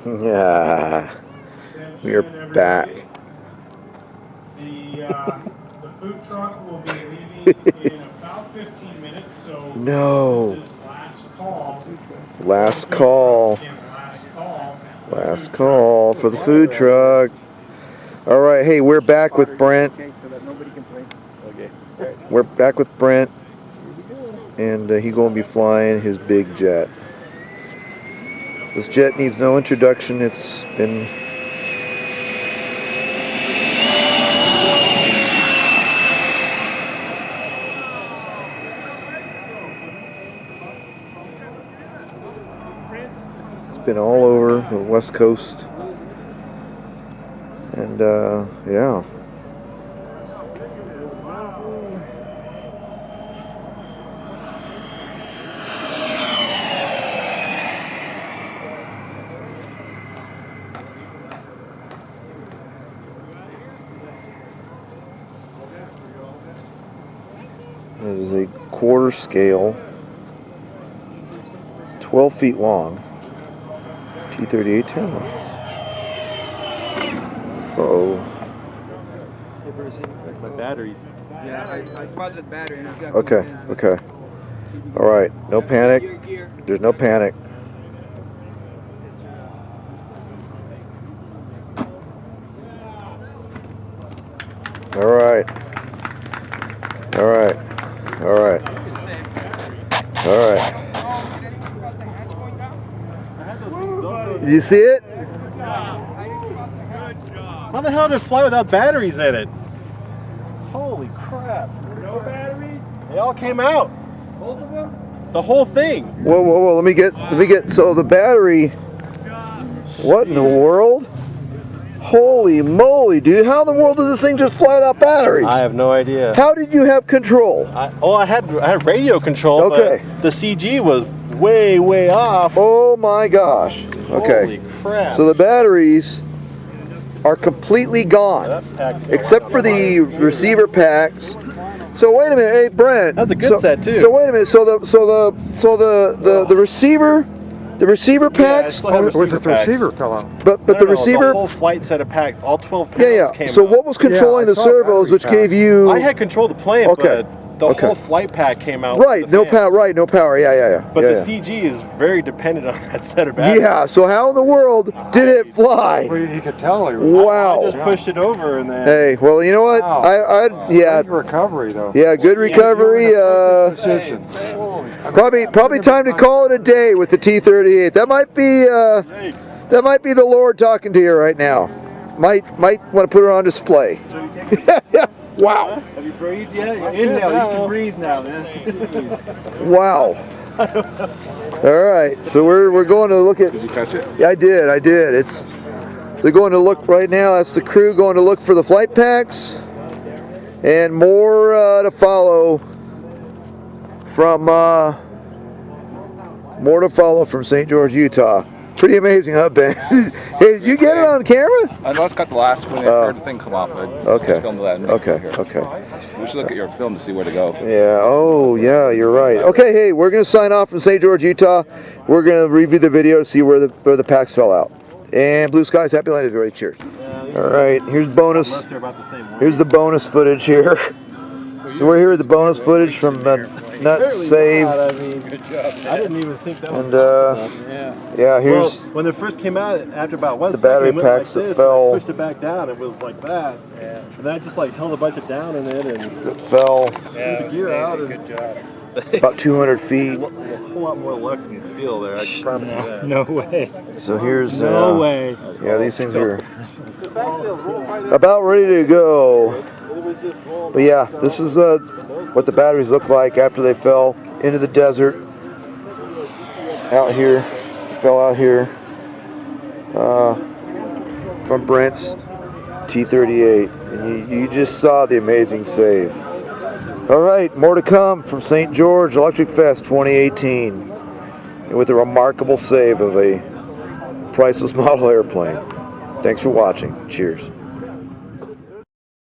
Yeah, we are back. The food truck will be leaving in about 15 minutes, so no. This is last call. Last call. Last call for the food truck. All right, hey, we're back with Brent. We're back with Brent, and he's going to be flying his big jet. This jet needs no introduction. It's been all over the West Coast, and yeah. It is a quarter scale. It's 12 feet long. T-38 Talon. Uh-oh. My batteries. Yeah, I spotted the battery and I've got Okay, okay. All right, no panic. There's no panic. All right. All right. All right. All right. Did you see it? How the hell did it fly without batteries in it? Holy crap. No batteries? They all came out. Both of them? The whole thing. Whoa, whoa, whoa, let me get, so the battery, what in the world? Holy moly, dude, how in the world does this thing just fly without batteries? I have no idea. How did you have control? I had radio control, okay, but the CG was way off. Oh my gosh. Okay. Holy crap. So the batteries are completely gone, except for the receiver packs. So wait a minute, hey Brent. That's a good set too. So wait a minute. So the receiver packs. The receiver fell out. But the receiver. The whole flight set of packs, all 12 panels came So out. what was controlling the servos, which gave you? I had control of the plane, but the whole flight pack came out. Right, no power. Right, no power. Yeah. But the CG is very dependent on that set of batteries. Yeah. So how in the world did it fly? Well, you could tell. Wow. I just pushed it over and then. Hey, well, you know what? Wow. Yeah. Good recovery though. Yeah, good recovery. Probably time to call it a day with the T-38. That might be the Lord talking to you right now. Might want to put it on display. Wow. Have you breathed yet? Inhale, you can breathe now, man. Wow. All right, so we're going to look at. Did you catch it? Yeah, I did. They're going to look right now. That's the crew going to look for the flight packs, and more to follow from St. George, Utah. Pretty amazing, huh, Ben? Hey, did you get it on camera? I know it's got the last one. I heard the thing come off. Okay. Filmed that. Okay. We should look at your film to see where to go. Yeah. Oh, yeah. You're right. Okay. Hey, we're gonna sign off from St. George, Utah. We're gonna review the video to see where the packs fell out. And blue skies, happy land, everybody. Cheers. All right. Here's bonus. Here's the bonus footage here. So we're here with the bonus footage from Nuts Save. I mean, good job. I didn't even think that was possible. Yeah, here's when it first came out. After about 1 the second, battery it went packs like that this, fell. I pushed it back down. It was like that. Yeah. And then I just like held a bunch of down in it and that fell. Threw the gear out. Good job. About 200 feet. A whole lot more luck than skill there. I can promise you that. No way. So here's No way. Yeah, these things are about ready to go. But yeah, this is what the batteries look like after they fell into the desert. Out here, fell out here from Brent's T-38, and you just saw the amazing save. All right, more to come from St. George Electric Fest 2018, and with a remarkable save of a priceless model airplane. Thanks for watching. Cheers.